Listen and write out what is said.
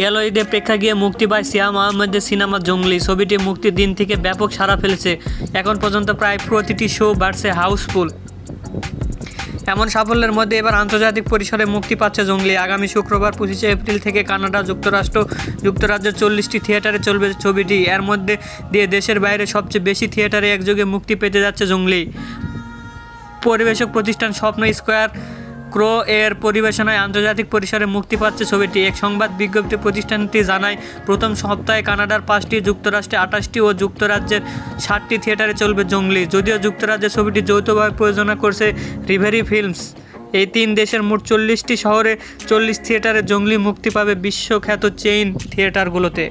গেল ঈদে প্রেক্ষাগৃহে মুক্তি পায় সিয়াম আহমেদের সিনেমা জঙ্গলি। ছবিটি মুক্তির দিন থেকে ব্যাপক সাড়া ফেলেছে। এখন পর্যন্ত প্রায় প্রতিটি শো বাড়ছে হাউসফুল। এমন সাফল্যের মধ্যে এবার আন্তর্জাতিক পরিসরে মুক্তি পাচ্ছে জঙ্গলি। আগামী শুক্রবার 25শে এপ্রিল থেকে কানাডা, যুক্তরাজ্যের 40টি থিয়েটারে চলবে ছবিটি। এর মধ্যে দিয়ে দেশের বাইরে সবচেয়ে বেশি থিয়েটারে একযোগে মুক্তি পেতে যাচ্ছে জঙ্গলি। পরিবেশক প্রতিষ্ঠান স্বপ্ন স্কয়ার ক্রো এর পরিবেশনায় আন্তর্জাতিক পরিসরে মুক্তি পাচ্ছে ছবিটি। এক সংবাদ বিজ্ঞপ্তি প্রতিষ্ঠানটি জানায়, প্রথম সপ্তাহে কানাডার 5টি, যুক্তরাষ্ট্রে 28টি ও যুক্তরাজ্যের 60টি থিয়েটারে চলবে জঙ্গলি। যদিও যুক্তরাজ্যের ছবিটি যৌথভাবে প্রযোজনা করছে রিভেরি ফিল্মস। এই 3 দেশের মোট 40টি শহরে 40 থিয়েটারে জঙ্গলি মুক্তি পাবে বিশ্বখ্যাত চেইন থিয়েটারগুলোতে।